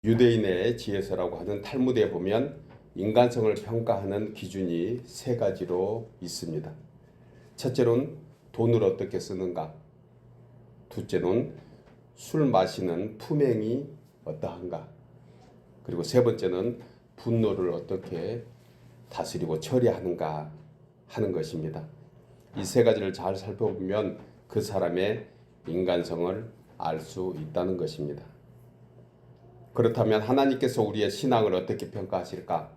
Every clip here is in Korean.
유대인의 지혜서라고 하는 탈무드에 보면 인간성을 평가하는 기준이 세 가지로 있습니다. 첫째로는 돈을 어떻게 쓰는가, 둘째로는 술 마시는 품행이 어떠한가, 그리고 세 번째는 분노를 어떻게 다스리고 처리하는가 하는 것입니다. 이 세 가지를 잘 살펴보면 그 사람의 인간성을 알 수 있다는 것입니다. 그렇다면 하나님께서 우리의 신앙을 어떻게 평가하실까?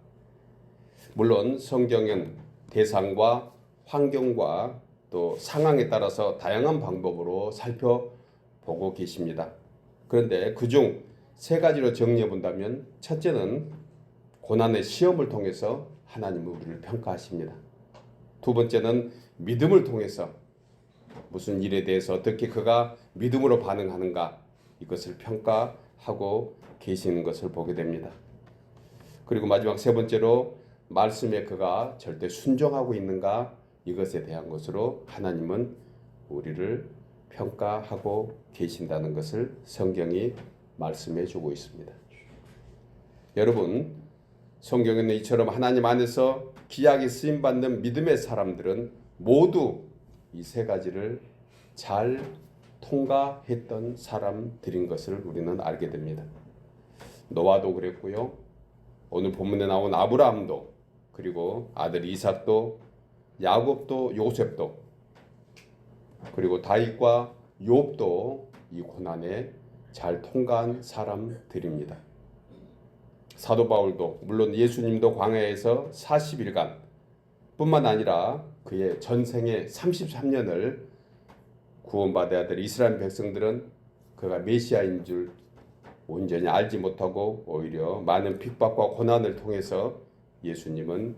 물론 성경은 대상과 환경과 또 상황에 따라서 다양한 방법으로 살펴보고 계십니다. 그런데 그중 세 가지로 정리해 본다면, 첫째는 고난의 시험을 통해서 하나님은 우리를 평가하십니다. 두 번째는 믿음을 통해서 무슨 일에 대해서 어떻게 그가 믿음으로 반응하는가, 이것을 평가하고 계시는 것을 보게 됩니다. 그리고 마지막 세 번째로 말씀에 그가 절대 순종하고 있는가, 이것에 대한 것으로 하나님은 우리를 평가하고 계신다는 것을 성경이 말씀해 주고 있습니다. 여러분, 성경에는 이처럼 하나님 안에서 귀하게 쓰임받는 믿음의 사람들은 모두 이 세 가지를 잘 통과했던 사람들인 것을 우리는 알게 됩니다. 노아도 그랬고요. 오늘 본문에 나온 아브라함도, 그리고 아들 이삭도, 야곱도, 요셉도, 그리고 다윗과 욥도 이 고난에 잘 통과한 사람들입니다. 사도 바울도, 물론 예수님도 광야에서 40일간 뿐만 아니라 그의 전생의 33년을 구원받아야 될 이스라엘 백성들은 그가 메시아인 줄 온전히 알지 못하고 오히려 많은 핍박과 고난을 통해서 예수님은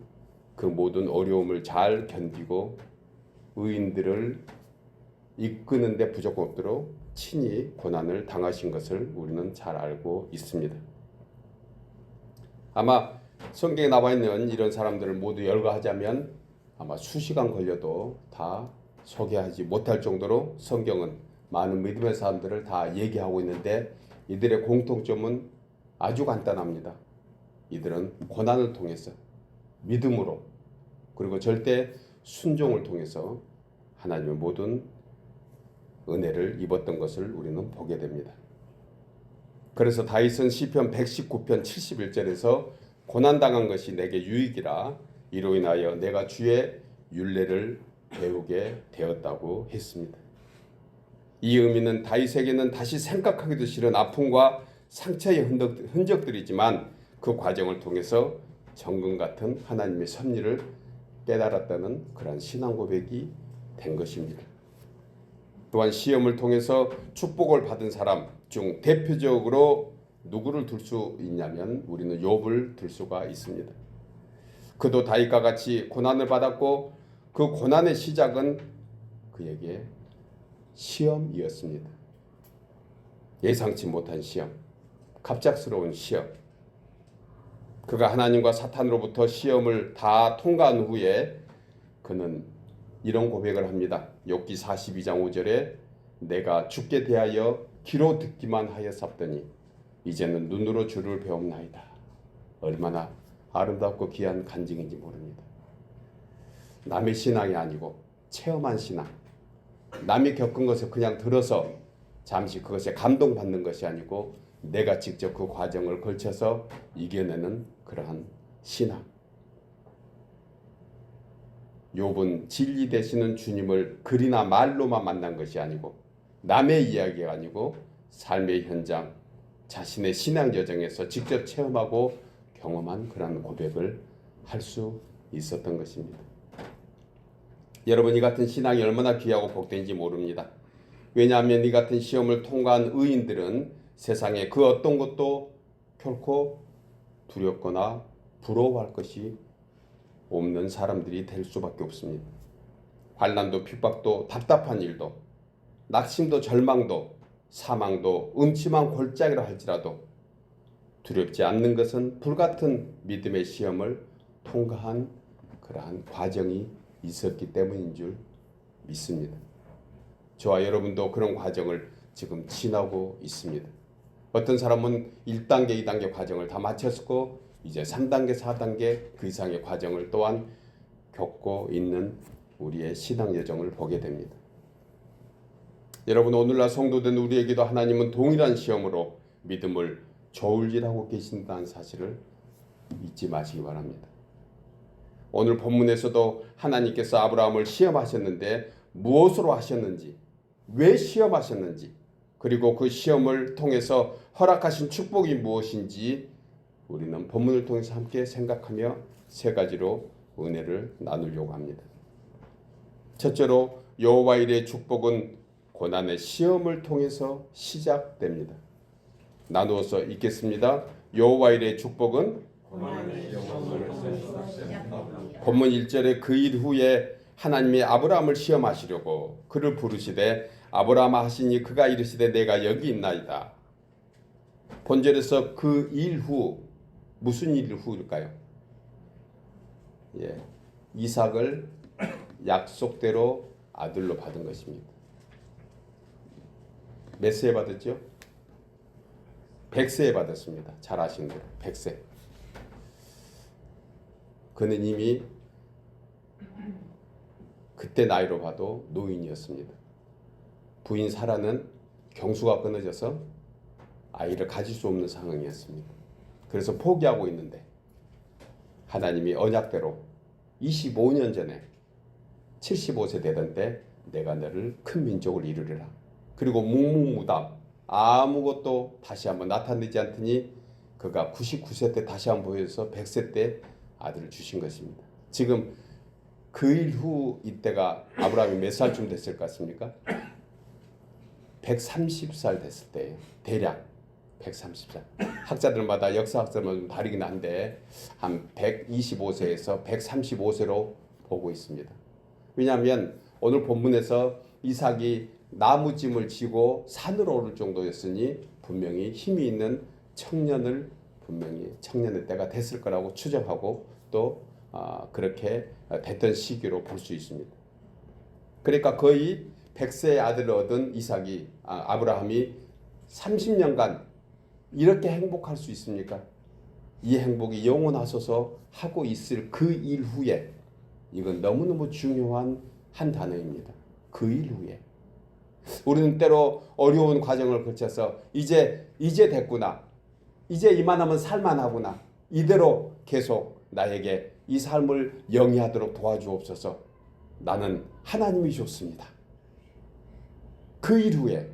그 모든 어려움을 잘 견디고 의인들을 이끄는 데 부족한 없도록 친히 고난을 당하신 것을 우리는 잘 알고 있습니다. 아마 성경에 나와 있는 이런 사람들을 모두 열거하자면 아마 수시간 걸려도 다 소개하지 못할 정도로 성경은 많은 믿음의 사람들을 다 얘기하고 있는데, 이들의 공통점은 아주 간단합니다. 이들은 고난을 통해서 믿음으로, 그리고 절대 순종을 통해서 하나님의 모든 은혜를 입었던 것을 우리는 보게 됩니다. 그래서 다윗은 시편 119편 71절에서 고난당한 것이 내게 유익이라, 이로 인하여 내가 주의 율례를 배우게 되었다고 했습니다. 이 의미는 다윗에게는 다시 생각하기도 싫은 아픔과 상처의 흔적들이지만 그 과정을 통해서 정금 같은 하나님의 섭리를 깨달았다는 그러한 신앙 고백이 된 것입니다. 또한 시험을 통해서 축복을 받은 사람 중 대표적으로 누구를 들 수 있냐면 우리는 욥을 들 수가 있습니다. 그도 다윗과 같이 고난을 받았고 그 고난의 시작은 그에게 시험이었습니다. 예상치 못한 시험, 갑작스러운 시험. 그가 하나님과 사탄으로부터 시험을 다 통과한 후에 그는 이런 고백을 합니다. 욥기 42장 5절에 내가 주께 대하여 귀로 듣기만 하였사더니 이제는 눈으로 주를 배움나이다. 얼마나 아름답고 귀한 간증인지 모릅니다. 남의 신앙이 아니고 체험한 신앙, 남이 겪은 것을 그냥 들어서 잠시 그것에 감동받는 것이 아니고 내가 직접 그 과정을 걸쳐서 이겨내는 그러한 신앙. 욥은 진리 되시는 주님을 글이나 말로만 만난 것이 아니고 남의 이야기가 아니고 삶의 현장, 자신의 신앙 여정에서 직접 체험하고 경험한 그런 고백을 할 수 있었던 것입니다. 여러분, 이 같은 신앙이 얼마나 귀하고 복된지 모릅니다. 왜냐하면 이 같은 시험을 통과한 의인들은 세상에 그 어떤 것도 결코 두렵거나 부러워할 것이 없는 사람들이 될 수밖에 없습니다. 환난도 핍박도 답답한 일도 낙심도 절망도 사망도 음침한 골짜기라 할지라도 두렵지 않는 것은 불같은 믿음의 시험을 통과한 그러한 과정이 있었기 때문인 줄 믿습니다. 저와 여러분도 그런 과정을 지금 지나고 있습니다. 어떤 사람은 1단계, 2단계 과정을 다 마쳤고 이제 3단계, 4단계 그 이상의 과정을 또한 겪고 있는 우리의 신앙 여정을 보게 됩니다. 여러분, 오늘날 성도된 우리에게도 하나님은 동일한 시험으로 믿음을 저울질하고 계신다는 사실을 잊지 마시기 바랍니다. 오늘 본문에서도 하나님께서 아브라함을 시험하셨는데 무엇으로 하셨는지, 왜 시험하셨는지, 그리고 그 시험을 통해서 허락하신 축복이 무엇인지 우리는 본문을 통해서 함께 생각하며 세 가지로 은혜를 나누려고 합니다. 첫째로 여호와 일의 축복은 고난의 시험을 통해서 시작됩니다. 나누어서 읽겠습니다. 여호와 일의 축복은 본문 1절에 그 일 후에 하나님이 아브라함을 시험하시려고 그를 부르시되 아브라함아 하시니 그가 이르시되 내가 여기 있나이다. 본절에서 그 일 후, 무슨 일 후일까요? 이삭을 약속대로 아들로 받은 것입니다. 몇 세에 받았죠? 100세에 받았습니다. 잘 아시는 대로 100세. 그는 이미 그때 나이로 봐도 노인이었습니다. 부인 사라는 경수가 끊어져서 아이를 가질 수 없는 상황이었습니다. 그래서 포기하고 있는데 하나님이 언약대로 25년 전에 75세 되던 때 내가 너를 큰 민족을 이루리라. 그리고 묵묵무답 아무것도 다시 한번 나타내지 않더니 그가 99세 때 다시 한번 보여서 100세 때 아들을 주신 것입니다. 지금 그 일 후 이때가 아브라함이 몇 살쯤 됐을 것 같습니까? 130살 됐을 때예요. 대략 130살. 학자들마다 역사학자들마다 좀 다르긴 한데 한 125세에서 135세로 보고 있습니다. 왜냐하면 오늘 본문에서 이삭이 나무짐을 지고 산으로 오를 정도였으니 분명히 힘이 있는 청년을 분명히 청년의 때가 됐을 거라고 추정하고 또 그렇게 됐던 시기로 볼 수 있습니다. 그러니까 거의 100세의 아들을 얻은 이삭이 아브라함이 30년간 이렇게 행복할 수 있습니까? 이 행복이 영원하소서 하고 있을 그 일 후에 이건 너무너무 중요한 한 단어입니다. 그 일 후에 우리는 때로 어려운 과정을 거쳐서 이제 됐구나. 이제 이만하면 살만하구나. 이대로 계속 나에게 이 삶을 영위하도록 도와주옵소서. 나는 하나님이 좋습니다. 그 일 후에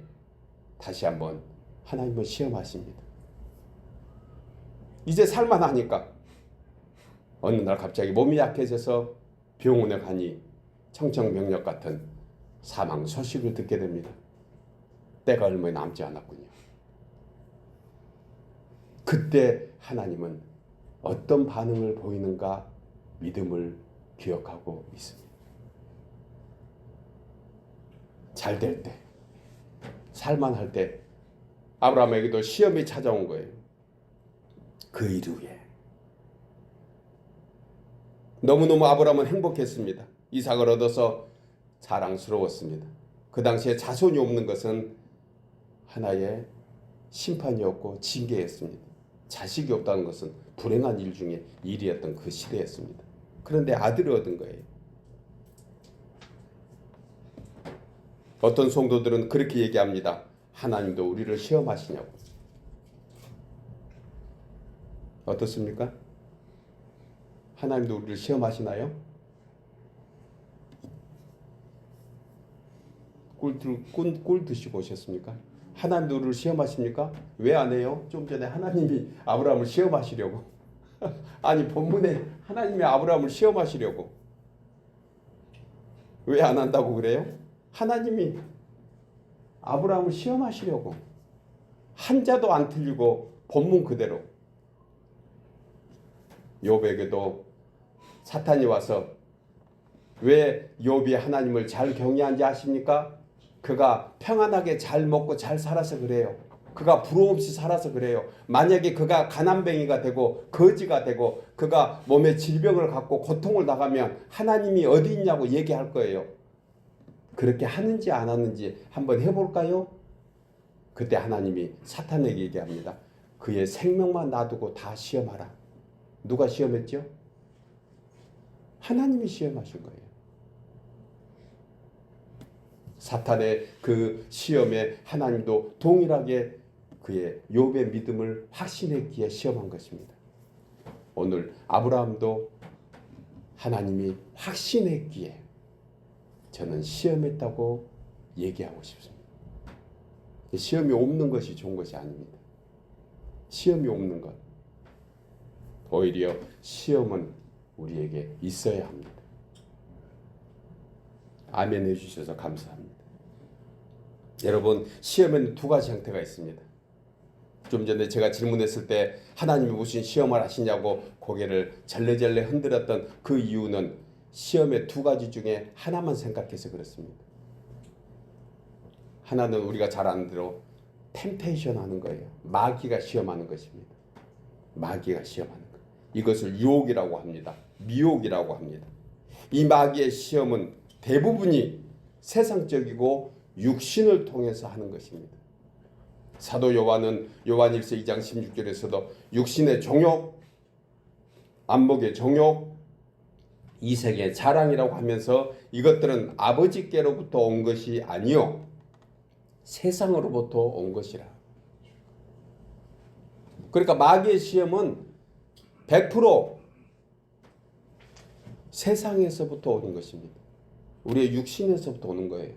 다시 한번 하나님은 시험하십니다. 이제 살만하니까 어느 날 갑자기 몸이 약해져서 병원에 가니 청천벽력 같은 사망 소식을 듣게 됩니다. 때가 얼마 남지 않았군요. 그때 하나님은 어떤 반응을 보이는가 믿음을 기억하고 있습니다. 잘 될 때, 살만할 때 아브라함에게도 시험이 찾아온 거예요. 그 일 후에 너무너무 아브라함은 행복했습니다. 이삭을 얻어서 자랑스러웠습니다. 그 당시에 자손이 없는 것은 하나의 심판이었고 징계였습니다. 자식이 없다는 것은 불행한 일 중에 일이었던 그 시대였습니다. 그런데 아들을 얻은 거예요. 어떤 성도들은 그렇게 얘기합니다. 하나님도 우리를 시험하시냐고. 어떻습니까? 하나님도 우리를 시험하시나요? 꿀 드시고 오셨습니까? 하나님도 우리를 시험하십니까? 왜 안 해요? 좀 전에 하나님이 아브라함을 시험하시려고. 아니 본문에 하나님이 아브라함을 시험하시려고. 왜 안 한다고 그래요? 하나님이 아브라함을 시험하시려고. 한자도 안 틀리고 본문 그대로. 욥에게도 사탄이 와서 왜 욥이 하나님을 잘 경외한지 아십니까? 그가 평안하게 잘 먹고 잘 살아서 그래요. 그가 부러움 없이 살아서 그래요. 만약에 그가 가난뱅이가 되고 거지가 되고 그가 몸에 질병을 갖고 고통을 당하면 하나님이 어디 있냐고 얘기할 거예요. 그렇게 하는지 안 하는지 한번 해볼까요? 그때 하나님이 사탄에게 얘기합니다. 그의 생명만 놔두고 다 시험하라. 누가 시험했죠? 하나님이 시험하신 거예요. 사탄의 그 시험에 하나님도 동일하게 그의 욥의 믿음을 확신했기에 시험한 것입니다. 오늘 아브라함도 하나님이 확신했기에 저는 시험했다고 얘기하고 싶습니다. 시험이 없는 것이 좋은 것이 아닙니다. 시험이 없는 것. 오히려 시험은 우리에게 있어야 합니다. 아멘 해주셔서 감사합니다. 여러분, 시험에는 두 가지 형태가 있습니다. 좀 전에 제가 질문했을 때 하나님이 무슨 시험을 하시냐고 고개를 절레절레 흔들었던 그 이유는 시험의 두 가지 중에 하나만 생각해서 그렇습니다. 하나는 우리가 잘 아는 대로 템테이션 하는 거예요. 마귀가 시험하는 것입니다. 마귀가 시험하는 것. 이것을 유혹이라고 합니다. 미혹이라고 합니다. 이 마귀의 시험은 대부분이 세상적이고 육신을 통해서 하는 것입니다. 사도 요한은 요한일서 2장 16절에서도 육신의 정욕, 안목의 정욕, 이색의 자랑이라고 하면서 이것들은 아버지께로부터 온 것이 아니요 세상으로부터 온 것이라. 그러니까 마귀의 시험은 100% 세상에서부터 오는 것입니다. 우리의 육신에서부터 오는 거예요.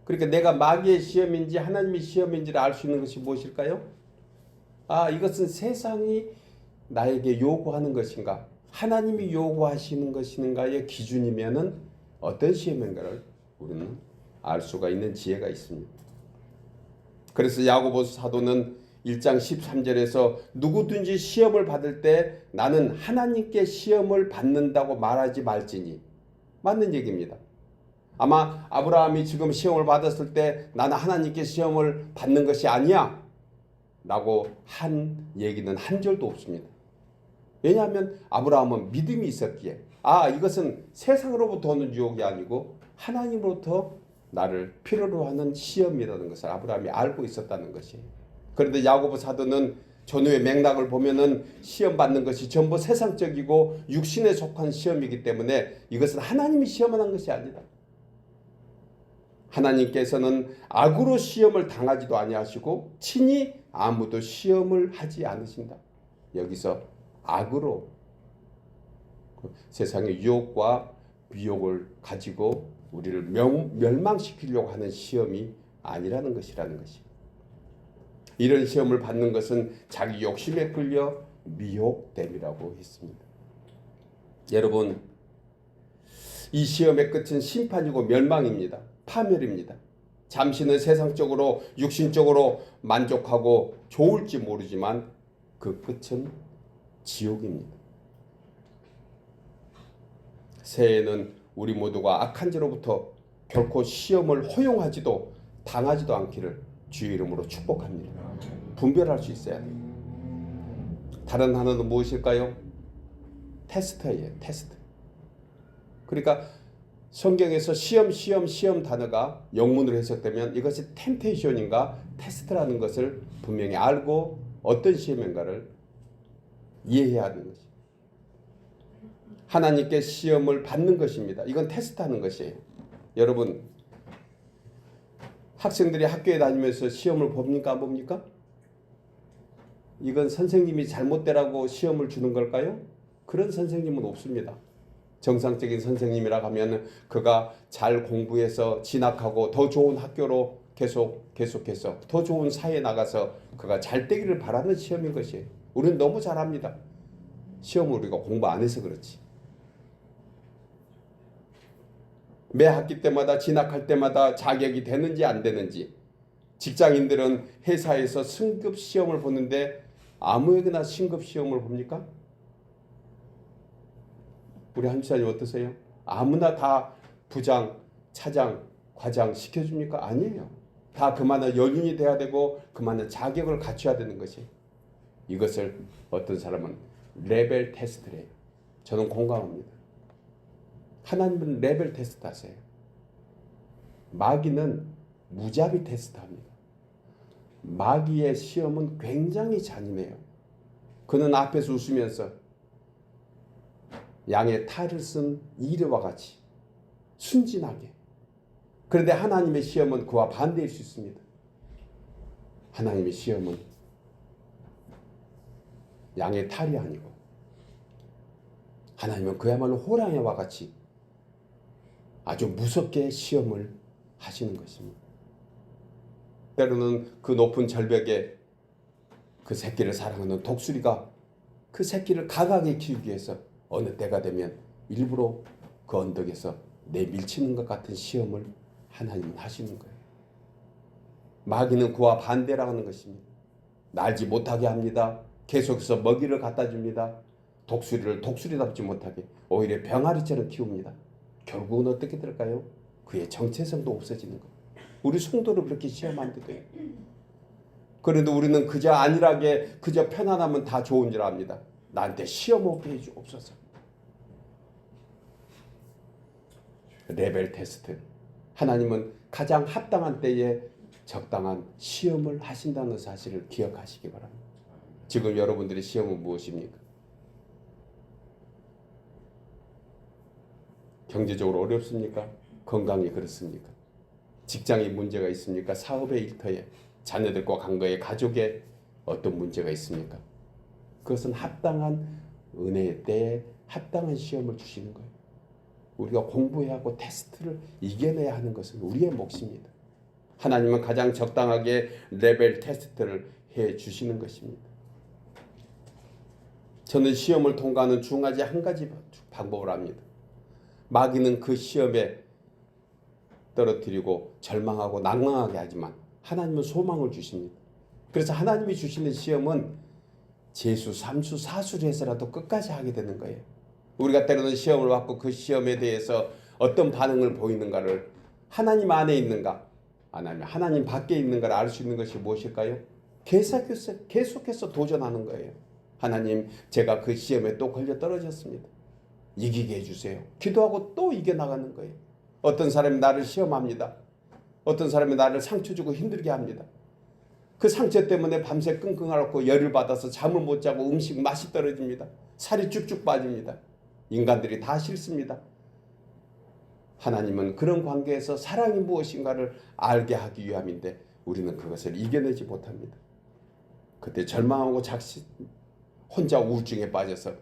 그러니까 내가 마귀의 시험인지 하나님의 시험인지를 알 수 있는 것이 무엇일까요? 이것은 세상이 나에게 요구하는 것인가? 하나님이 요구하시는 것인가의 기준이면은 어떤 시험인가를 우리는 알 수가 있는 지혜가 있습니다. 그래서 야고보서 사도는 1장 13절에서 누구든지 시험을 받을 때 나는 하나님께 시험을 받는다고 말하지 말지니, 맞는 얘기입니다. 아마 아브라함이 지금 시험을 받았을 때 나는 하나님께 시험을 받는 것이 아니야 라고 한 얘기는 한 절도 없습니다. 왜냐하면 아브라함은 믿음이 있었기에 이것은 세상으로부터 오는 유혹이 아니고 하나님으로부터 나를 필요로 하는 시험이라는 것을 아브라함이 알고 있었다는 것이에요. 그런데 야고보 사도는 전후의 맥락을 보면은 시험 받는 것이 전부 세상적이고 육신에 속한 시험이기 때문에 이것은 하나님이 시험하는 것이 아니다. 하나님께서는 악으로 시험을 당하지도 아니하시고 친히 아무도 시험을 하지 않으신다. 여기서 악으로 세상의 유혹과 미혹을 가지고 우리를 멸망시키려고 하는 시험이 아니라는 것이라는 것이. 이런 시험을 받는 것은 자기 욕심에 끌려 미혹됨이라고 했습니다. 여러분, 이 시험의 끝은 심판이고 멸망입니다. 파멸입니다. 잠시는 세상적으로 육신적으로 만족하고 좋을지 모르지만 그 끝은 지옥입니다. 새해에는 우리 모두가 악한 죄로부터 결코 시험을 허용하지도 당하지도 않기를 주의 이름으로 축복합니다. 분별할 수 있어야 돼요. 다른 하나는 무엇일까요? 테스트예요. 테스트. 그러니까 성경에서 시험 단어가 영문으로 해석되면 이것이 템테이션인가 테스트라는 것을 분명히 알고 어떤 시험인가를 이해해야 하는 것이. 하나님께 시험을 받는 것입니다. 이건 테스트하는 것이에요. 여러분, 학생들이 학교에 다니면서 시험을 봅니까? 안 봅니까? 이건 선생님이 잘못되라고 시험을 주는 걸까요? 그런 선생님은 없습니다. 정상적인 선생님이라 하면 그가 잘 공부해서 진학하고 더 좋은 학교로 계속해서 더 좋은 사회에 나가서 그가 잘 되기를 바라는 시험인 것이에요. 우리는 너무 잘합니다. 시험을 우리가 공부 안 해서 그렇지. 매 학기 때마다 진학할 때마다 자격이 되는지 안 되는지, 직장인들은 회사에서 승급 시험을 보는데 아무에게나 승급 시험을 봅니까? 우리 한지사님 어떠세요? 아무나 다 부장, 차장, 과장 시켜줍니까? 아니에요. 다 그만한 연륜이 돼야 되고 그만한 자격을 갖춰야 되는 것이. 이것을 어떤 사람은 레벨 테스트래요. 저는 공감합니다. 하나님은 레벨 테스트 하세요. 마귀는 무자비 테스트 합니다. 마귀의 시험은 굉장히 잔인해요. 그는 앞에서 웃으면서 양의 탈을 쓴 이르와 같이 순진하게. 그런데 하나님의 시험은 그와 반대일 수 있습니다. 하나님의 시험은 양의 탈이 아니고 하나님은 그야말로 호랑이와 같이 아주 무섭게 시험을 하시는 것입니다. 때로는 그 높은 절벽에 그 새끼를 사랑하는 독수리가 그 새끼를 강하게 키우기 위해서 어느 때가 되면 일부러 그 언덕에서 내밀치는 것 같은 시험을 하나님은 하시는 거예요. 마귀는 그와 반대라는 것입니다. 날지 못하게 합니다. 계속해서 먹이를 갖다 줍니다. 독수리를 독수리답지 못하게 오히려 병아리처럼 키웁니다. 결국은 어떻게 될까요? 그의 정체성도 없어지는 거예요. 우리 성도를 그렇게 시험하는데 돼요. 그런데 우리는 그저 안일하게 그저 편안하면 다 좋은 줄 압니다. 나한테 시험 오게 해주옵소서. 레벨 테스트. 하나님은 가장 합당한 때에 적당한 시험을 하신다는 사실을 기억하시기 바랍니다. 지금 여러분들의 시험은 무엇입니까? 경제적으로 어렵습니까? 건강이 그렇습니까? 직장에 문제가 있습니까? 사업의 일터에, 자녀들과 관계에, 가족에 어떤 문제가 있습니까? 그것은 합당한 은혜의 때에 합당한 시험을 주시는 거예요. 우리가 공부해야 하고 테스트를 이겨내야 하는 것은 우리의 몫입니다. 하나님은 가장 적당하게 레벨 테스트를 해 주시는 것입니다. 저는 시험을 통과하는 중하지 한 가지 방법을 합니다. 마귀는 그 시험에 떨어뜨리고 절망하고 낭망하게 하지만 하나님은 소망을 주십니다. 그래서 하나님이 주시는 시험은 재수, 삼수, 사수를 해서라도 끝까지 하게 되는 거예요. 우리가 때로는 시험을 받고 그 시험에 대해서 어떤 반응을 보이는가를 하나님 안에 있는가 아니면 하나님 밖에 있는가를 알 수 있는 것이 무엇일까요? 계속해서 도전하는 거예요. 하나님, 제가 그 시험에 또 걸려 떨어졌습니다. 이기게 해주세요. 기도하고 또 이겨나가는 거예요. 어떤 사람이 나를 시험합니다. 어떤 사람이 나를 상처 주고 힘들게 합니다. 그 상처 때문에 밤새 끙끙 앓고 열을 받아서 잠을 못 자고 음식 맛이 떨어집니다. 살이 쭉쭉 빠집니다. 인간들이 다 싫습니다. 하나님은 그런 관계에서 사랑이 무엇인가를 알게 하기 위함인데 우리는 그것을 이겨내지 못합니다. 그때 절망하고 혼자 우울증에 빠져서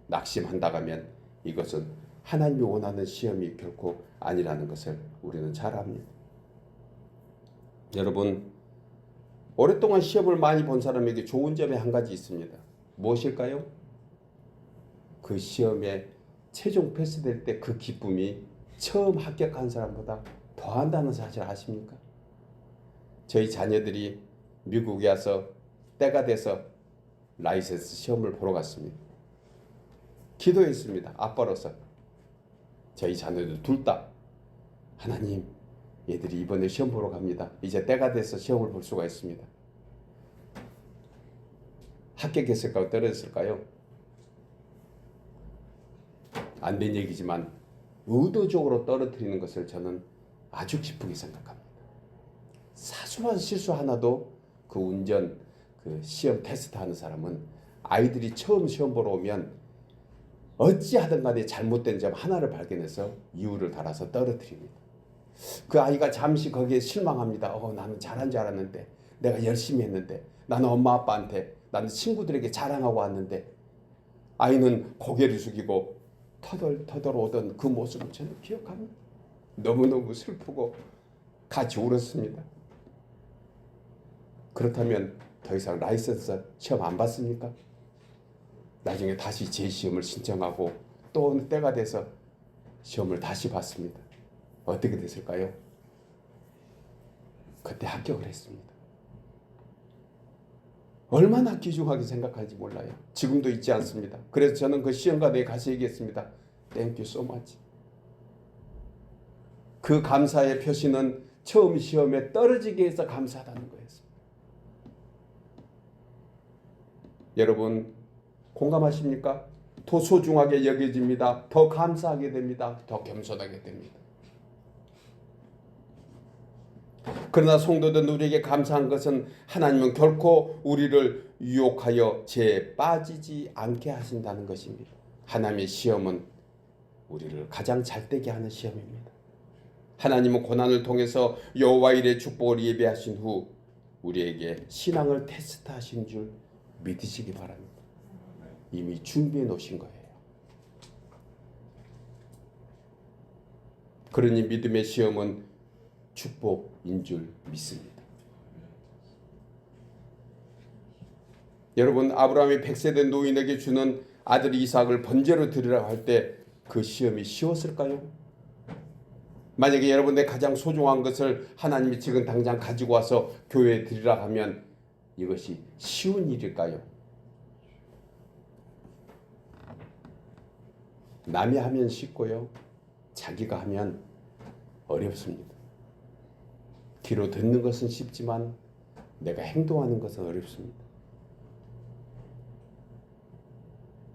낙심한다면 이것은 하나님이 원하는 시험이 결코 아니라는 것을 우리는 잘 압니다. 여러분, 오랫동안 시험을 많이 본 사람에게 좋은 점이 한 가지 있습니다. 무엇일까요? 그 시험에 최종 패스될 때 그 기쁨이 처음 합격한 사람보다 더한다는 사실 아십니까? 저희 자녀들이 미국에 와서 때가 돼서 라이센스 시험을 보러 갔습니다. 기도했습니다. 아빠로서. 저희 자녀들 둘 다 하나님, 얘들이 이번에 시험 보러 갑니다. 이제 때가 돼서 시험을 볼 수가 있습니다. 합격했을까요? 떨어졌을까요? 안 된 얘기지만 의도적으로 떨어뜨리는 것을 저는 아주 기쁘게 생각합니다. 사소한 실수 하나도 그 운전, 그 시험 테스트 하는 사람은 아이들이 처음 시험 보러 오면 어찌하든 간에 잘못된 점 하나를 발견해서 이유를 달아서 떨어뜨립니다. 그 아이가 잠시 거기에 실망합니다. 나는 잘한 줄 알았는데, 내가 열심히 했는데, 나는 엄마 아빠한테, 나는 친구들에게 자랑하고 왔는데, 아이는 고개를 숙이고 터덜터덜 오던 그 모습을 저는 기억합니다. 너무너무 슬프고 같이 울었습니다. 그렇다면 더 이상 라이센스 시험 안 봤습니까? 나중에 다시 재시험을 신청하고 또 어느 때가 돼서 시험을 다시 봤습니다. 어떻게 됐을까요? 그때 합격을 했습니다. 얼마나 귀중하게 생각하는지 몰라요. 지금도 잊지 않습니다. 그래서 저는 그 시험관에 가서 얘기했습니다. Thank you so much. 그 감사의 표시는 처음 시험에 떨어지게 해서 감사하다는 거였습니다. 여러분 공감하십니까? 더 소중하게 여겨집니다. 더 감사하게 됩니다. 더 겸손하게 됩니다. 그러나 성도들 우리에게 감사한 것은 하나님은 결코 우리를 유혹하여 죄에 빠지지 않게 하신다는 것입니다. 하나님의 시험은 우리를 가장 잘되게 하는 시험입니다. 하나님은 고난을 통해서 여호와 일의 축복을 예배하신 후 우리에게 신앙을 테스트하신 줄 믿으시기 바랍니다. 이미 준비해 놓으신 거예요. 그러니 믿음의 시험은 축복인 줄 믿습니다. 여러분, 아브라함이 100세 된 노인에게 주는 아들 이삭을 번제로 드리라고 할 때 그 시험이 쉬웠을까요? 만약에 여러분의 가장 소중한 것을 하나님이 지금 당장 가지고 와서 교회에 드리라 하면 이것이 쉬운 일일까요? 남이 하면 쉽고요, 자기가 하면 어렵습니다. 귀로 듣는 것은 쉽지만 내가 행동하는 것은 어렵습니다.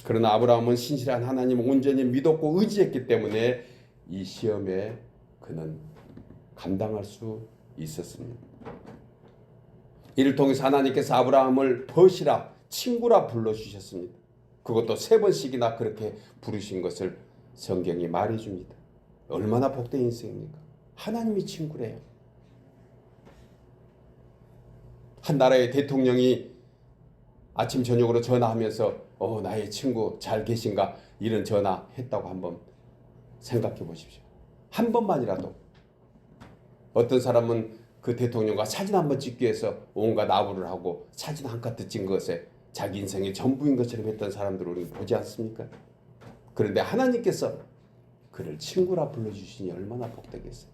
그러나 아브라함은 신실한 하나님을 온전히 믿었고 의지했기 때문에 이 시험에 그는 감당할 수 있었습니다. 이를 통해서 하나님께서 아브라함을 벗이라, 친구라 불러주셨습니다. 그것도 3번씩이나 그렇게 부르신 것을 성경이 말해줍니다. 얼마나 복된 인생입니까? 하나님이 친구래요. 한 나라의 대통령이 아침 저녁으로 전화하면서 나의 친구 잘 계신가 이런 전화했다고 한번 생각해 보십시오. 한 번만이라도. 어떤 사람은 그 대통령과 사진 한번 찍기 위해서 온갖 아부를 하고 사진 한 카트 찍은 것에 자기 인생의 전부인 것처럼 했던 사람들을 우리는 보지 않습니까? 그런데 하나님께서 그를 친구라 불러주시니 얼마나 복되겠어요.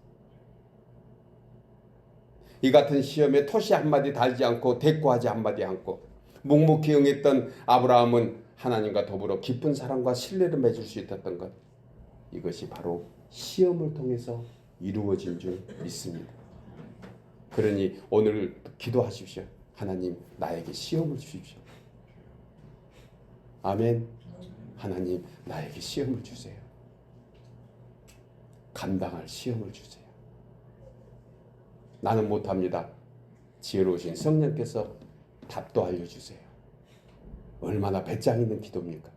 이 같은 시험에 토시 한마디 달지 않고 대꾸하지 한마디 않고 묵묵히 응했던 아브라함은 하나님과 더불어 깊은 사랑과 신뢰를 맺을 수 있었던 것, 이것이 바로 시험을 통해서 이루어진 줄 믿습니다. 그러니 오늘 기도하십시오. 하나님, 나에게 시험을 주십시오. 아멘. 하나님, 나에게 시험을 주세요. 감당할 시험을 주세요. 나는 못합니다. 지혜로우신 성령께서 답도 알려주세요. 얼마나 배짱 있는 기도입니까?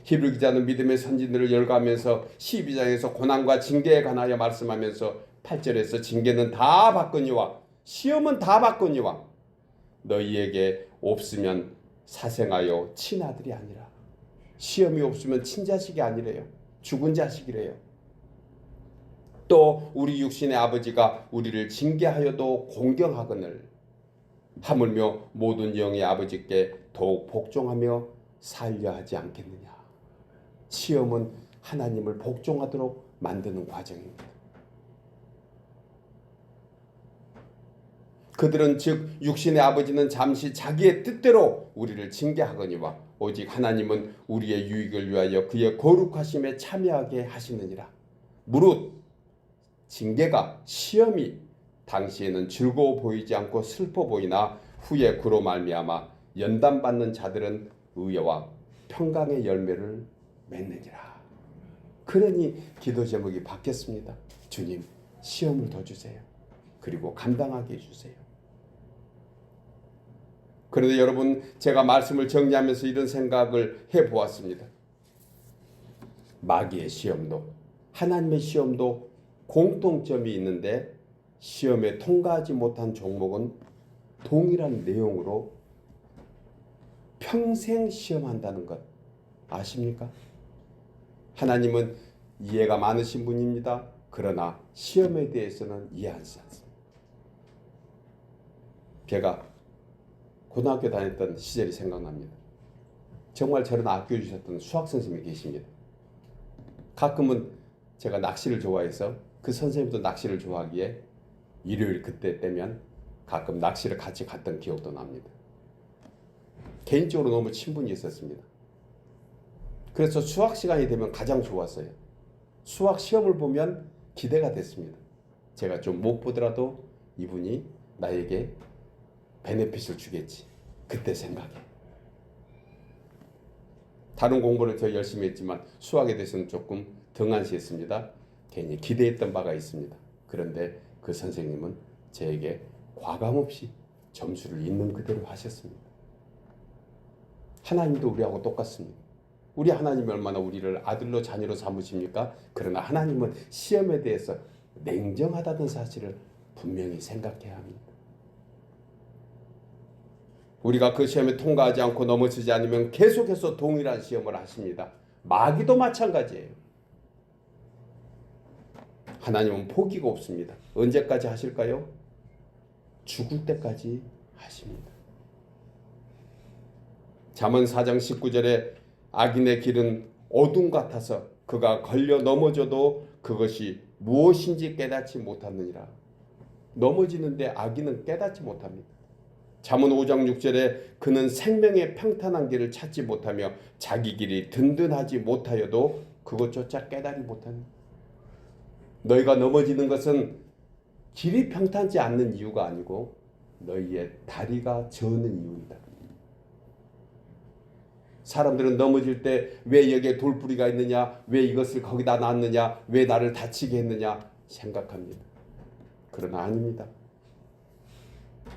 히브리 기자는 믿음의 선진들을 열거하면서 12장에서 고난과 징계에 관하여 말씀하면서 8절에서 징계는 다 받거니와 시험은 다 받거니와 너희에게 없으면 사생하여 친아들이 아니라, 시험이 없으면 친자식이 아니래요. 죽은 자식이래요. 또 우리 육신의 아버지가 우리를 징계하여도 공경하거늘 하물며 모든 영의 아버지께 더욱 복종하며 살려 하지 않겠느냐. 시험은 하나님을 복종하도록 만드는 과정입니다. 그들은 즉 육신의 아버지는 잠시 자기의 뜻대로 우리를 징계하거니와 오직 하나님은 우리의 유익을 위하여 그의 거룩하심에 참여하게 하시느니라. 무릇 징계가, 시험이 당시에는 즐거워 보이지 않고 슬퍼 보이나 후에 그로 말미암아 연단받는 자들은 의와 평강의 열매를 맺느니라. 그러니 기도 제목이 바뀌었습니다. 주님, 시험을 더 주세요. 그리고 감당하게 해주세요. 그런데 여러분, 제가 말씀을 정리하면서 이런 생각을 해보았습니다. 마귀의 시험도 하나님의 시험도 공통점이 있는데 시험에 통과하지 못한 종목은 동일한 내용으로 평생 시험한다는 것 아십니까? 하나님은 이해가 많으신 분입니다. 그러나 시험에 대해서는 이해하지 않습니다. 제가 고등학교 다녔던 시절이 생각납니다. 정말 저를 아껴 주셨던 수학 선생님이 계십니다. 가끔은 제가 낚시를 좋아해서 그 선생님도 낚시를 좋아하기에 일요일 그때 되면 가끔 낚시를 같이 갔던 기억도 납니다. 개인적으로 너무 친분이 있었습니다. 그래서 수학 시간이 되면 가장 좋았어요. 수학 시험을 보면 기대가 됐습니다. 제가 좀 못 보더라도 이분이 나에게 베네핏을 주겠지. 그때 생각해. 다른 공부를 더 열심히 했지만 수학에 대해서는 조금 등한시했습니다. 괜히 기대했던 바가 있습니다. 그런데 그 선생님은 저에게 과감없이 점수를 있는 그대로 하셨습니다. 하나님도 우리하고 똑같습니다. 우리 하나님이 얼마나 우리를 아들로 자녀로 삼으십니까? 그러나 하나님은 시험에 대해서 냉정하다는 사실을 분명히 생각해야 합니다. 우리가 그 시험에 통과하지 않고 넘어지지 않으면 계속해서 동일한 시험을 하십니다. 마귀도 마찬가지예요. 하나님은 포기가 없습니다. 언제까지 하실까요? 죽을 때까지 하십니다. 잠언 4장 19절에 악인의 길은 어둠 같아서 그가 걸려 넘어져도 그것이 무엇인지 깨닫지 못하느니라. 넘어지는데 악인은 깨닫지 못합니다. 잠언 5장 6절에 그는 생명의 평탄한 길을 찾지 못하며 자기 길이 든든하지 못하여도 그것조차 깨달지 못합니다. 너희가 넘어지는 것은 길이 평탄치 않는 이유가 아니고 너희의 다리가 저는 이유이다. 사람들은 넘어질 때 왜 여기에 돌뿌리가 있느냐, 왜 이것을 거기다 놨느냐, 왜 나를 다치게 했느냐 생각합니다. 그러나 아닙니다.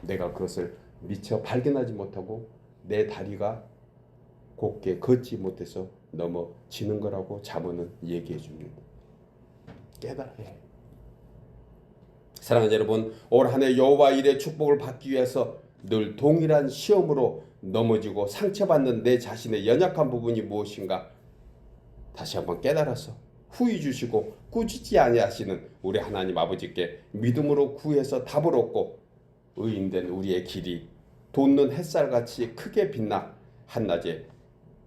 내가 그것을 미처 발견하지 못하고 내 다리가 곧게 걷지 못해서 넘어지는 거라고 잠언은 얘기해 줍니다. 깨달아야 해요. 사랑하는 여러분, 올 한 해 여호와 일의 축복을 받기 위해서 늘 동일한 시험으로 넘어지고 상처받는 내 자신의 연약한 부분이 무엇인가 다시 한번 깨달아서 후히 주시고 꾸짖지 아니하시는 우리 하나님 아버지께 믿음으로 구해서 답을 얻고 의인된 우리의 길이 돋는 햇살같이 크게 빛나 한낮에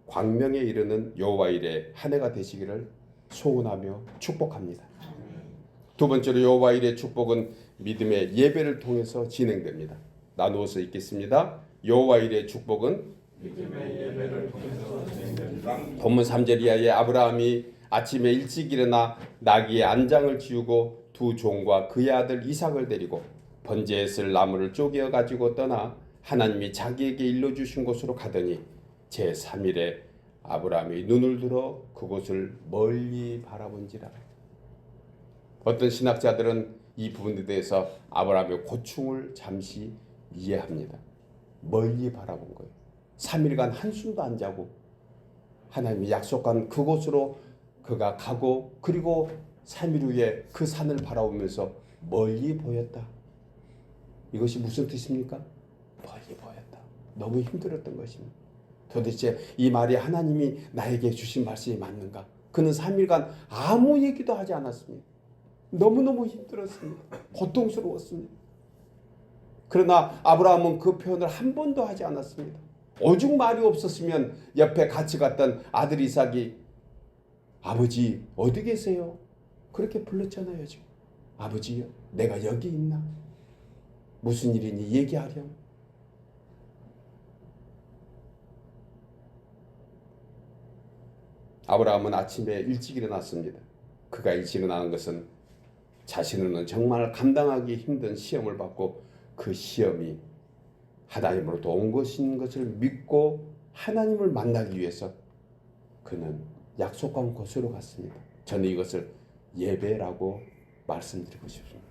광명에 이르는 여호와 일의 한 해가 되시기를 소원하며 축복합니다. 두 번째로 여호와 일의 축복은 믿음의 예배를 통해서 진행됩니다. 나누어서 읽겠습니다. 여호와 일의 축복은 믿음의 예배를 통해서 진행됩니다. 본문 3절 이하에 아브라함이 아침에 일찍 일어나 나귀의 안장을 지우고 두 종과 그의 아들 이삭을 데리고 번제에 쓸 나무를 쪼개어 가지고 떠나 하나님이 자기에게 일러주신 곳으로 가더니 제3일에 아브라함이 눈을 들어 그곳을 멀리 바라본지라. 어떤 신학자들은 이 부분에 대해서 아브라함의 고충을 잠시 이해합니다. 멀리 바라본 거예요. 3일간 한숨도 안 자고 하나님이 약속한 그곳으로 그가 가고 그리고 3일 후에 그 산을 바라보면서 멀리 보였다. 이것이 무슨 뜻입니까? 멀리 보였다. 너무 힘들었던 것입니다. 도대체 이 말이 하나님이 나에게 주신 말씀이 맞는가? 그는 3일간 아무 얘기도 하지 않았습니다. 너무너무 힘들었습니다. 고통스러웠습니다. 그러나 아브라함은 그 표현을 한 번도 하지 않았습니다. 오죽 말이 없었으면 옆에 같이 갔던 아들 이삭이 아버지 어디 계세요? 그렇게 불렀잖아요. 지금. 아버지요, 내가 여기 있나? 무슨 일이니 얘기하렴. 아브라함은 아침에 일찍 일어났습니다. 그가 일찍 일어나는 것은 자신은 정말 감당하기 힘든 시험을 받고 그 시험이 하나님으로부터 온 것인 것을 믿고 하나님을 만나기 위해서 그는 약속한 곳으로 갔습니다. 저는 이것을 예배라고 말씀드리고 싶습니다.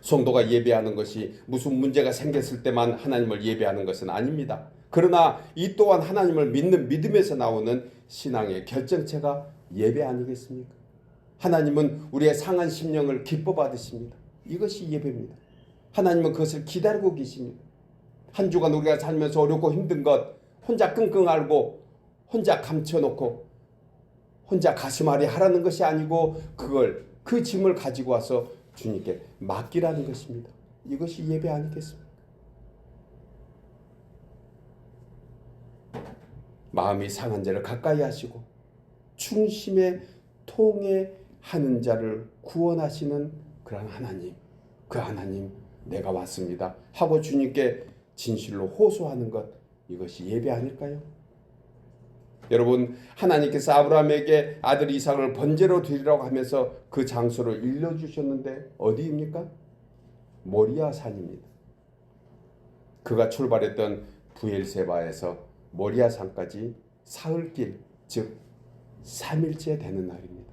성도가 예배하는 것이 무슨 문제가 생겼을 때만 하나님을 예배하는 것은 아닙니다. 그러나 이 또한 하나님을 믿는 믿음에서 나오는 신앙의 결정체가 예배 아니겠습니까? 하나님은 우리의 상한 심령을 기뻐 받으십니다. 이것이 예배입니다. 하나님은 그것을 기다리고 계십니다. 한 주간 우리가 살면서 어렵고 힘든 것 혼자 끙끙 앓고 혼자 감춰놓고 혼자 가슴앓이 하라는 것이 아니고 그걸 그 짐을 가지고 와서 주님께 맡기라는 것입니다. 이것이 예배 아니겠습니까? 마음이 상한 자를 가까이 하시고 충심에 통해하는 자를 구원하시는 그런 하나님, 그 하나님 내가 왔습니다 하고 주님께 진실로 호소하는 것, 이것이 예배 아닐까요? 여러분, 하나님께서 아브라함에게 아들 이삭을 번제로 드리라고 하면서 그 장소를 일러주셨는데 어디입니까? 모리아 산입니다. 그가 출발했던 부엘세바에서 모리아 산까지 사흘길, 즉 3일째 되는 날입니다.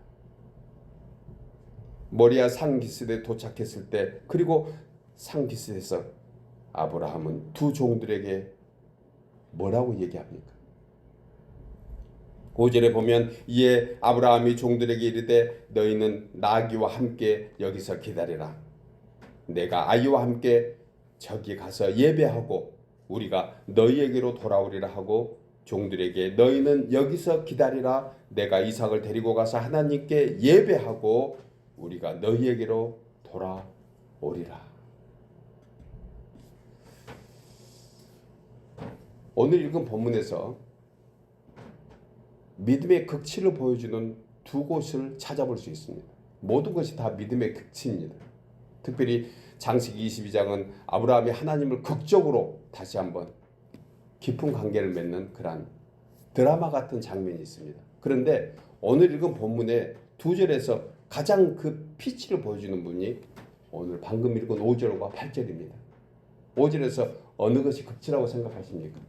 모리아 상기스에 도착했을 때, 그리고 상기스에서 아브라함은 두 종들에게 뭐라고 얘기합니까? 5절에 보면 이에 아브라함이 종들에게 이르되 너희는 나귀와 함께 여기서 기다리라. 내가 아이와 함께 저기 가서 예배하고 우리가 너희에게로 돌아오리라 하고 종들에게 너희는 여기서 기다리라. 내가 이삭을 데리고 가서 하나님께 예배하고 우리가 너희에게로 돌아오리라. 오늘 읽은 본문에서 믿음의 극치를 보여주는 두 곳을 찾아볼 수 있습니다. 모든 것이 다 믿음의 극치입니다. 특별히 장세기 22장은 아브라함이 하나님을 극적으로 다시 한번 깊은 관계를 맺는 그런 드라마 같은 장면이 있습니다. 그런데 오늘 읽은 본문의 2절에서 가장 그 피치를 보여주는 분이 오늘 방금 읽은 5절과 8절입니다. 5절에서 어느 것이 극치라고 생각하십니까?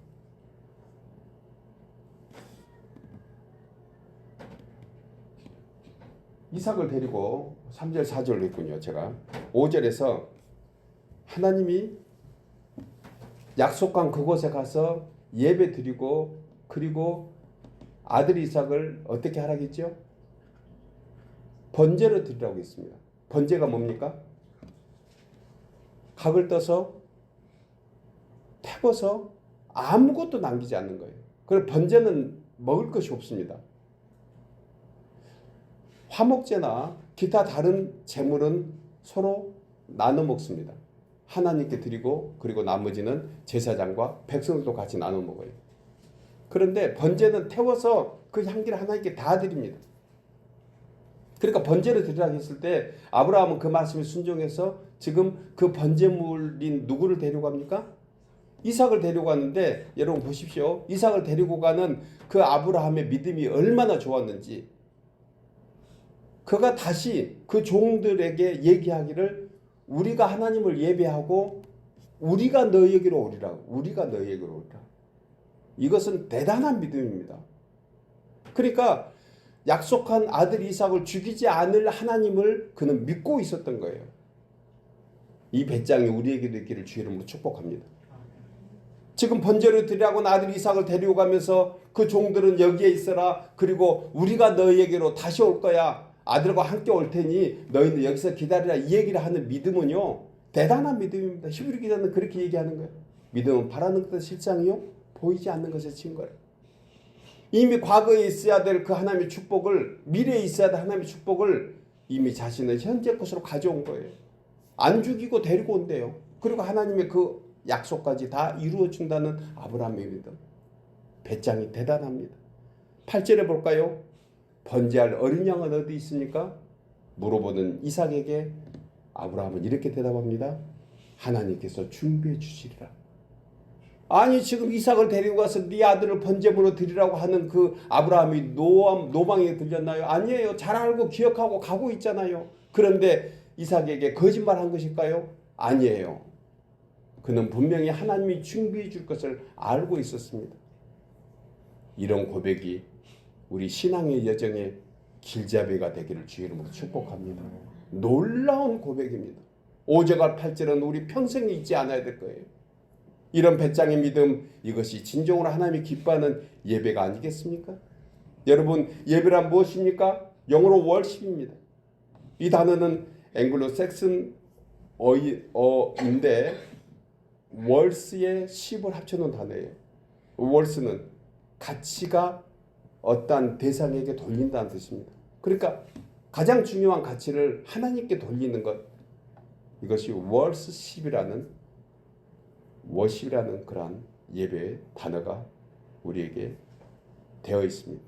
이삭을 데리고 3절 4절로 했군요. 제가 5절에서 하나님이 약속한 그곳에 가서 예배 드리고 그리고 아들 이삭을 어떻게 하라겠죠? 번제로 드리라고 했습니다. 번제가 뭡니까? 각을 떠서 태워서 아무것도 남기지 않는 거예요. 그리고 번제는 먹을 것이 없습니다. 화목제나 기타 다른 제물은 서로 나눠 먹습니다. 하나님께 드리고 그리고 나머지는 제사장과 백성들도 같이 나눠 먹어요. 그런데 번제는 태워서 그 향기를 하나님께 다 드립니다. 그러니까 번제를 드리라고 했을 때 아브라함은 그 말씀에 순종해서 지금 그 번제물인 누구를 데리고 갑니까? 이삭을 데리고 갔는데 여러분 보십시오. 이삭을 데리고 가는 그 아브라함의 믿음이 얼마나 좋았는지 그가 다시 그 종들에게 얘기하기를 우리가 하나님을 예배하고 우리가 너희에게로 오리라. 우리가 너희에게로 오리라. 이것은 대단한 믿음입니다. 그러니까 약속한 아들 이삭을 죽이지 않을 하나님을 그는 믿고 있었던 거예요. 이 배짱이 우리에게도 있기를 주의 이름으로 축복합니다. 지금 번제를 드리라고 아들 이삭을 데리고 가면서 그 종들은 여기에 있어라. 그리고 우리가 너희에게로 다시 올 거야. 아들과 함께 올 테니 너희는 여기서 기다리라. 이 얘기를 하는 믿음은요. 대단한 믿음입니다. 히브리 기자는 그렇게 얘기하는 거예요. 믿음은 바라는 것의 실상이요. 보이지 않는 것의 증거를. 이미 과거에 있어야 될 그 하나님의 축복을 미래에 있어야 될 하나님의 축복을 이미 자신의 현재 것으로 가져온 거예요. 안 죽이고 데리고 온대요. 그리고 하나님의 그 약속까지 다 이루어 준다는 아브라함의 믿음. 배짱이 대단합니다. 8절에 볼까요? 번제할 어린 양은 어디 있습니까? 물어보는 이삭에게 아브라함은 이렇게 대답합니다. 하나님께서 준비해 주시리라. 아니 지금 이삭을 데리고 가서 네 아들을 번제물로 드리라고 하는 그 아브라함이 노망에 들렸나요? 아니에요. 잘 알고 기억하고 가고 있잖아요. 그런데 이삭에게 거짓말한 것일까요? 아니에요. 그는 분명히 하나님이 준비해 줄 것을 알고 있었습니다. 이런 고백이 우리 신앙의 여정의 길잡이가 되기를 주의 이름으로 축복합니다. 놀라운 고백입니다. 5절과 8절은 우리 평생 잊지 않아야 될 거예요. 이런 배짱의 믿음, 이것이 진정으로 하나님이 기뻐하는 예배가 아니겠습니까? 여러분, 예배란 무엇입니까? 영어로 월십입니다. 이 단어는 앵글로 섹슨 어인데 월스의 10을 합쳐놓은 단어예요. 월스는 가치가 어떠한 대상에게 돌린다는 뜻입니다. 그러니까 가장 중요한 가치를 하나님께 돌리는 것, 이것이 월스십이라는 워십이라는 그러한 예배의 단어가 우리에게 되어 있습니다.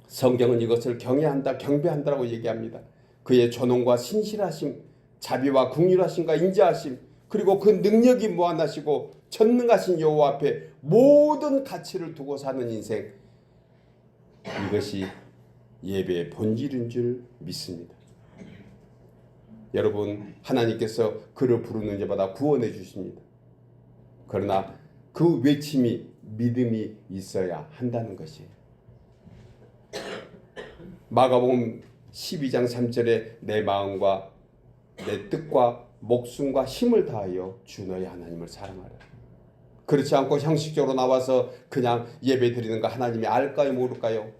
성경은 이것을 경외한다, 경배한다라고 얘기합니다. 그의 존엄과 신실하심, 자비와 긍휼하심과 인자하심, 그리고 그 능력이 무한하시고 전능하신 여호와 앞에 모든 가치를 두고 사는 인생, 이것이 예배의 본질인 줄 믿습니다. 여러분, 하나님께서 그를 부르는 자마다 구원해 주십니다. 그러나 그 외침이 믿음이 있어야 한다는 것이에요. 마가복음 12장 3절에 내 마음과 내 뜻과 목숨과 힘을 다하여 주 너의 하나님을 사랑하라. 그렇지 않고 형식적으로 나와서 그냥 예배 드리는 거 하나님이 알까요 모를까요?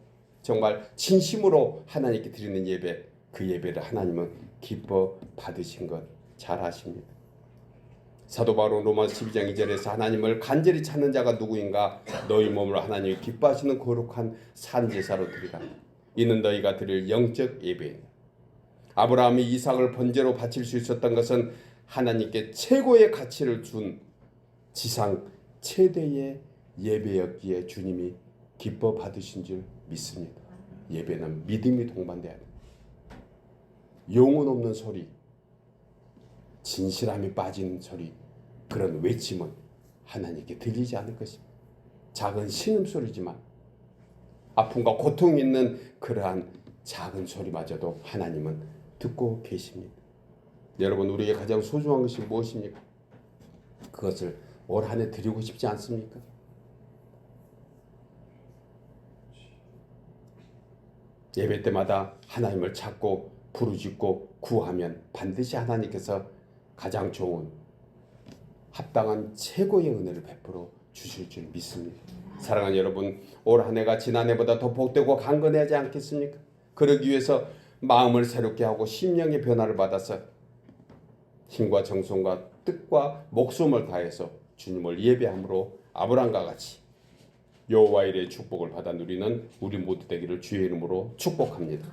정말 진심으로 하나님께 드리는 예배, 그 예배를 하나님은 기뻐 받으신 것 잘 아십니다. 사도 바울은 로마서 12장 2절에서 하나님을 간절히 찾는 자가 누구인가? 너희 몸으로 하나님이 기뻐하시는 거룩한 산제사로 드리라. 이는 너희가 드릴 영적 예배이다. 아브라함이 이삭을 번제로 바칠 수 있었던 것은 하나님께 최고의 가치를 준 지상 최대의 예배였기에 주님이 기뻐 받으신 줄 믿습니다. 예배는 믿음이 동반돼야 합니다. 영혼 없는 소리, 진실함이 빠진 소리, 그런 외침은 하나님께 들리지 않을 것입니다. 작은 신음소리지만 아픔과 고통이 있는 그러한 작은 소리마저도 하나님은 듣고 계십니다. 여러분, 우리에게 가장 소중한 것이 무엇입니까? 그것을 올 한 해 드리고 싶지 않습니까? 예배 때마다 하나님을 찾고 부르짖고 구하면 반드시 하나님께서 가장 좋은 합당한 최고의 은혜를 베풀어 주실 줄 믿습니다. 사랑하는 여러분, 올 한 해가 지난해보다 더 복되고 강건하지 않겠습니까? 그러기 위해서 마음을 새롭게 하고 심령의 변화를 받아서 힘과 정성과 뜻과 목숨을 다해서 주님을 예배함으로 아브라함과 같이 여호와 일의 축복을 받아 누리는 우리 모두 되기를 주의 이름으로 축복합니다.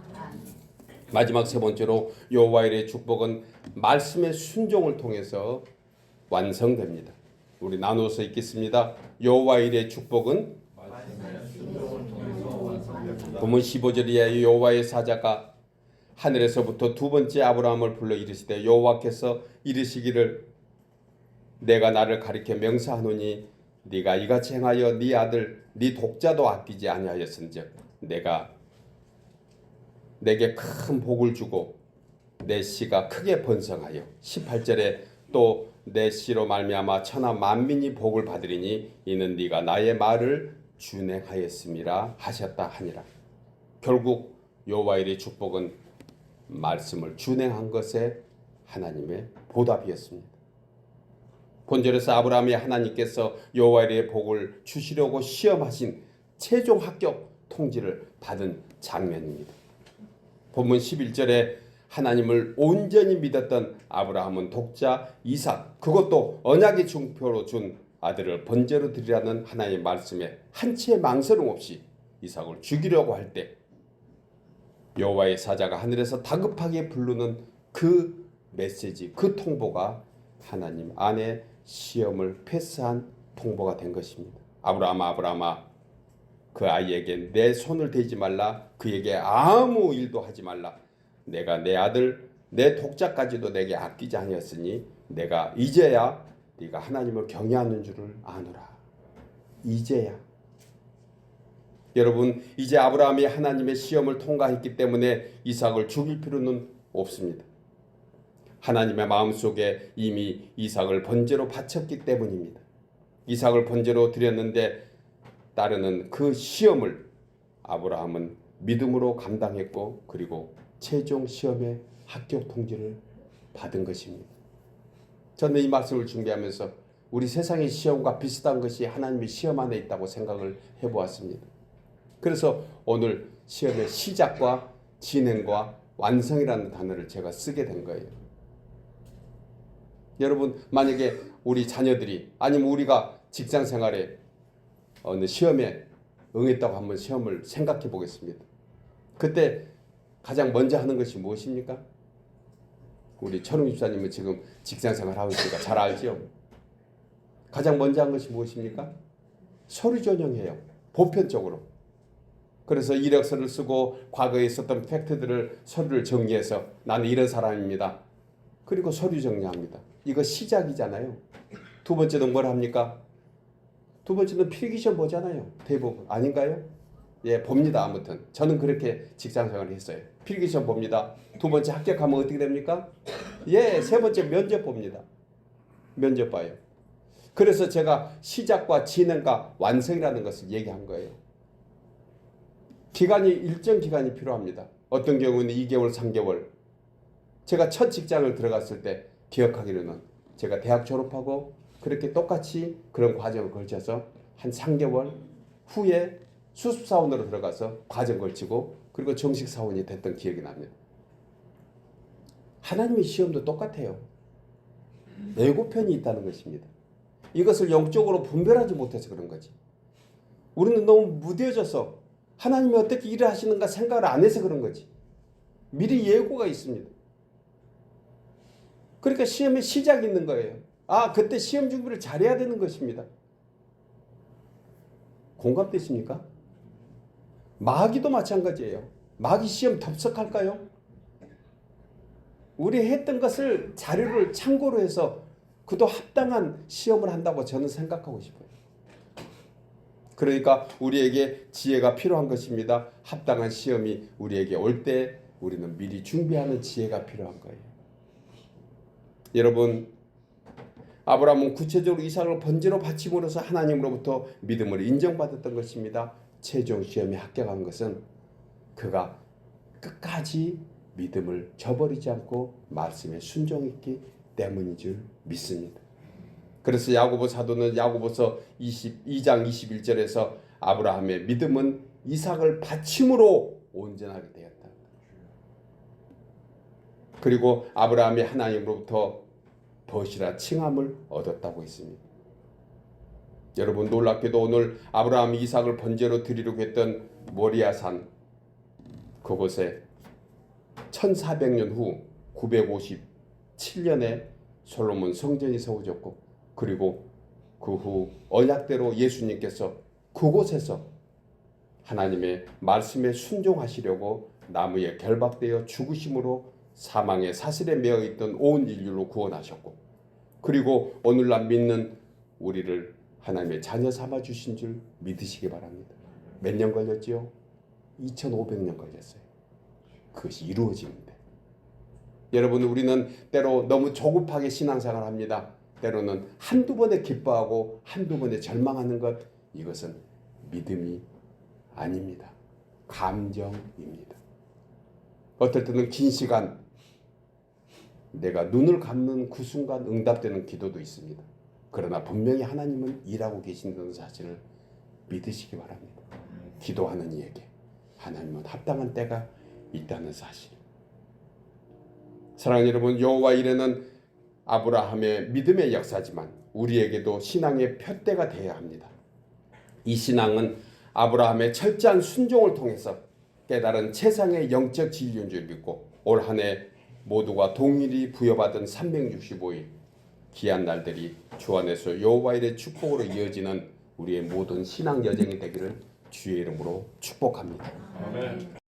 마지막 세 번째로 여호와 일의 축복은 말씀의 순종을 통해서 완성됩니다. 우리 나누어서 읽겠습니다. 여호와 일의 축복은 본문 15절 이하의 여호와의 사자가 하늘에서부터 두 번째 아브라함을 불러 이르시되 여호와께서 이르시기를 내가 나를 가리켜 명사하노니 네가 이같이 행하여 네 아들 네 독자도 아끼지 아니하였은즉 내가 내게 큰 복을 주고 내 씨가 크게 번성하여 18절에 또 내 씨로 말미암아 천하 만민이 복을 받으리니 이는 네가 나의 말을 준행하였음이라 하셨다 하니라. 결국 여호와 일의 축복은 말씀을 준행한 것에 하나님의 보답이었습니다. 본절에서 아브라함이 하나님께서 여호와 일의 복을 주시려고 시험하신 최종 합격 통지를 받은 장면입니다. 본문 11절에 하나님을 온전히 믿었던 아브라함은 독자 이삭, 그것도 언약의 증표로 준 아들을 번제로 드리라는 하나님의 말씀에 한치의 망설임 없이 이삭을 죽이려고 할 때 여호와의 사자가 하늘에서 다급하게 부르는 그 메시지, 그 통보가 하나님 안에 시험을 패스한 통보가 된 것입니다. 아브라함아 그 아이에게 내 손을 대지 말라, 그에게 아무 일도 하지 말라. 내가 내 아들 내 독자까지도 내게 아끼지 아니었으니 내가 이제야 네가 하나님을 경외하는 줄을 아노라. 이제야. 여러분, 이제 아브라함이 하나님의 시험을 통과했기 때문에 이삭을 죽일 필요는 없습니다. 하나님의 마음속에 이미 이삭을 번제로 바쳤기 때문입니다. 이삭을 번제로 드렸는데 따르는 그 시험을 아브라함은 믿음으로 감당했고 그리고 최종 시험의 합격 통지를 받은 것입니다. 저는 이 말씀을 준비하면서 우리 세상의 시험과 비슷한 것이 하나님의 시험 안에 있다고 생각을 해보았습니다. 그래서 오늘 시험의 시작과 진행과 완성이라는 단어를 제가 쓰게 된 거예요. 여러분, 만약에 우리 자녀들이 아니면 우리가 직장 생활에 어느 시험에 응했다고 한번 시험을 생각해 보겠습니다. 그때 가장 먼저 하는 것이 무엇입니까? 우리 천웅 집사님은 지금 직장 생활 하고 있으니까 잘 알죠? 가장 먼저 한 것이 무엇입니까? 서류 전형해요. 보편적으로. 그래서 이력서를 쓰고 과거에 있었던 팩트들을 서류를 정리해서 나는 이런 사람입니다. 그리고 서류 정리합니다. 이거 시작이잖아요. 두 번째는 뭘 합니까? 두 번째는 필기시험 보잖아요. 대부분. 아닌가요? 예, 봅니다. 아무튼 저는 그렇게 직장생활을 했어요. 필기시험 봅니다. 두 번째 합격하면 어떻게 됩니까? 예, 세 번째 면접 봅니다. 면접 봐요. 그래서 제가 시작과 진행과 완성이라는 것을 얘기한 거예요. 기간이 일정 기간이 필요합니다. 어떤 경우는 2개월, 3개월. 제가 첫 직장을 들어갔을 때 기억하기로는 제가 대학 졸업하고 그렇게 똑같이 그런 과정을 걸쳐서 한 3개월 후에 수습사원으로 들어가서 과정 걸치고 그리고 정식 사원이 됐던 기억이 납니다. 하나님의 시험도 똑같아요. 예고편이 있다는 것입니다. 이것을 영적으로 분별하지 못해서 그런 거지. 우리는 너무 무뎌져서 하나님이 어떻게 일을 하시는가 생각을 안 해서 그런 거지. 미리 예고가 있습니다. 그러니까 시험의 시작이 있는 거예요. 그때 시험 준비를 잘해야 되는 것입니다. 공감되십니까? 마귀도 마찬가지예요. 마귀 시험 덥석할까요? 우리 했던 것을 자료를 참고로 해서 그도 합당한 시험을 한다고 저는 생각하고 싶어요. 그러니까 우리에게 지혜가 필요한 것입니다. 합당한 시험이 우리에게 올 때 우리는 미리 준비하는 지혜가 필요한 거예요. 여러분, 아브라함은 구체적으로 이삭을 번제로 바침으로써 하나님으로부터 믿음을 인정받았던 것입니다. 최종 시험에 합격한 것은 그가 끝까지 믿음을 저버리지 않고 말씀에 순종했기 때문인 줄 믿습니다. 그래서 야고보 사도는 야고보서 22장 21절에서 아브라함의 믿음은 이삭을 바침으로 온전하게 되었다. 그리고 아브라함이 하나님으로부터 벗이라 칭함을 얻었다고 했습니다. 여러분, 놀랍게도 오늘 아브라함이 이삭을 번제로 드리려고 했던 모리아산 그곳에 1400년 후 957년에 솔로몬 성전이 세워졌고 그리고 그 후 언약대로 예수님께서 그곳에서 하나님의 말씀에 순종하시려고 나무에 결박되어 죽으심으로 사망의 사슬에 매어 있던 온 인류를 구원하셨고 그리고 오늘날 믿는 우리를 하나님의 자녀 삼아 주신 줄 믿으시기 바랍니다. 몇 년 걸렸지요? 2500년 걸렸어요. 그것이 이루어지는데 여러분, 우리는 때로 너무 조급하게 신앙생활을 합니다. 때로는 한두 번에 기뻐하고 한두 번에 절망하는 것, 이것은 믿음이 아닙니다. 감정입니다. 어떨 때는 긴 시간 내가 눈을 감는 그 순간 응답되는 기도도 있습니다. 그러나 분명히 하나님은 일하고 계신다는 사실을 믿으시기 바랍니다. 기도하는 이에게 하나님은 합당한 때가 있다는 사실. 사랑하는 여러분, 여호와 이레는 아브라함의 믿음의 역사지만 우리에게도 신앙의 푯대가 되어야 합니다. 이 신앙은 아브라함의 철저한 순종을 통해서 깨달은 최상의 영적 진리인 줄 믿고 올 한 해 모두가 동일히 부여받은 365일 귀한 날들이 주 안에서 여호와 일의 축복으로 이어지는 우리의 모든 신앙 여정이 되기를 주의 이름으로 축복합니다. 아멘.